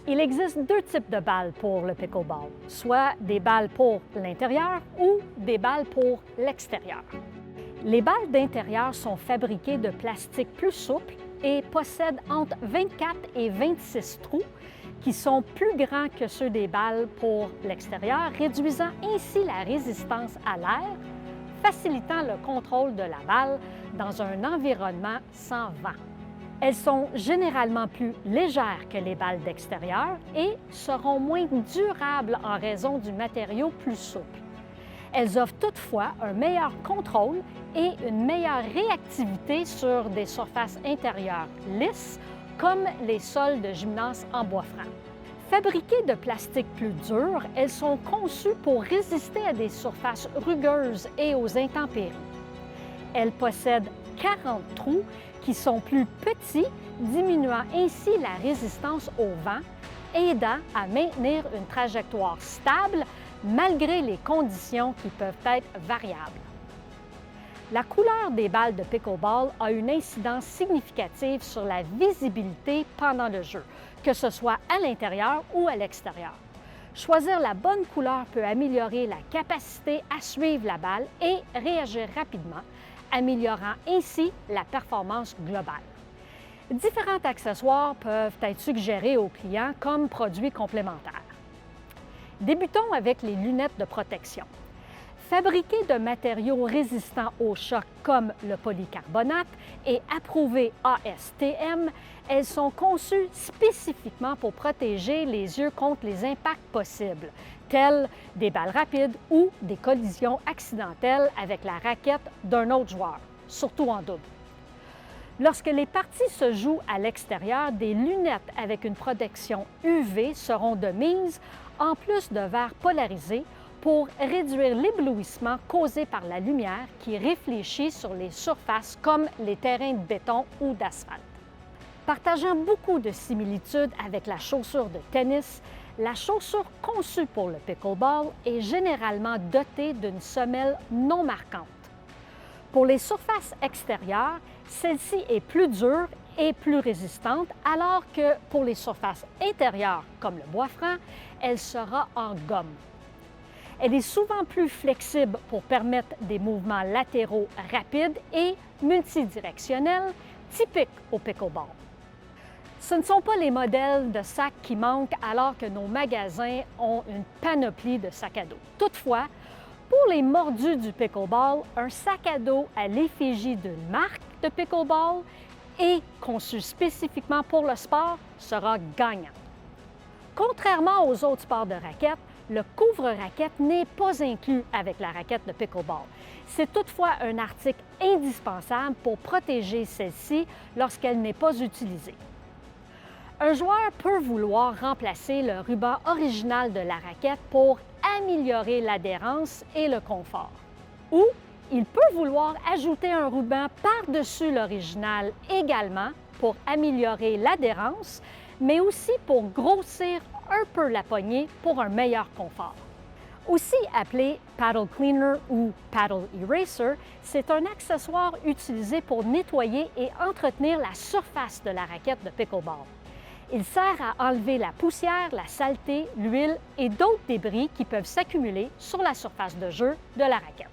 Il existe deux types de balles pour le pickleball, soit des balles pour l'intérieur ou des balles pour l'extérieur. Les balles d'intérieur sont fabriquées de plastique plus souple et possèdent entre 24 et 26 trous qui sont plus grands que ceux des balles pour l'extérieur, réduisant ainsi la résistance à l'air, facilitant le contrôle de la balle dans un environnement sans vent. Elles sont généralement plus légères que les balles d'extérieur et seront moins durables en raison du matériau plus souple. Elles offrent toutefois un meilleur contrôle et une meilleure réactivité sur des surfaces intérieures lisses, comme les sols de gymnase en bois franc. Fabriquées de plastique plus dur, elles sont conçues pour résister à des surfaces rugueuses et aux intempéries. Elles possèdent 40 trous qui sont plus petits, diminuant ainsi la résistance au vent, aidant à maintenir une trajectoire stable malgré les conditions qui peuvent être variables. La couleur des balles de pickleball a une incidence significative sur la visibilité pendant le jeu, que ce soit à l'intérieur ou à l'extérieur. Choisir la bonne couleur peut améliorer la capacité à suivre la balle et réagir rapidement, améliorant ainsi la performance globale. Différents accessoires peuvent être suggérés aux clients comme produits complémentaires. Débutons avec les lunettes de protection. Fabriquées de matériaux résistants au choc comme le polycarbonate et approuvées ASTM, elles sont conçues spécifiquement pour protéger les yeux contre les impacts possibles, tels des balles rapides ou des collisions accidentelles avec la raquette d'un autre joueur, surtout en double. Lorsque les parties se jouent à l'extérieur, des lunettes avec une protection UV seront de mise, en plus de verre polarisé, pour réduire l'éblouissement causé par la lumière qui réfléchit sur les surfaces comme les terrains de béton ou d'asphalte. Partageant beaucoup de similitudes avec la chaussure de tennis, la chaussure conçue pour le pickleball est généralement dotée d'une semelle non marquante. Pour les surfaces extérieures, celle-ci est plus dure et plus résistante, alors que pour les surfaces intérieures, comme le bois franc, elle sera en gomme. Elle est souvent plus flexible pour permettre des mouvements latéraux rapides et multidirectionnels, typiques au pickleball. Ce ne sont pas les modèles de sacs qui manquent alors que nos magasins ont une panoplie de sacs à dos. Toutefois, pour les mordus du pickleball, un sac à dos à l'effigie d'une marque de pickleball et conçu spécifiquement pour le sport sera gagnant. Contrairement aux autres sports de raquettes, le couvre-raquette n'est pas inclus avec la raquette de pickleball. C'est toutefois un article indispensable pour protéger celle-ci lorsqu'elle n'est pas utilisée. Un joueur peut vouloir remplacer le ruban original de la raquette pour améliorer l'adhérence et le confort. Ou il peut vouloir ajouter un ruban par-dessus l'original également pour améliorer l'adhérence, mais aussi pour grossir un peu la poignée pour un meilleur confort. Aussi appelé paddle cleaner ou paddle eraser, c'est un accessoire utilisé pour nettoyer et entretenir la surface de la raquette de pickleball. Il sert à enlever la poussière, la saleté, l'huile et d'autres débris qui peuvent s'accumuler sur la surface de jeu de la raquette.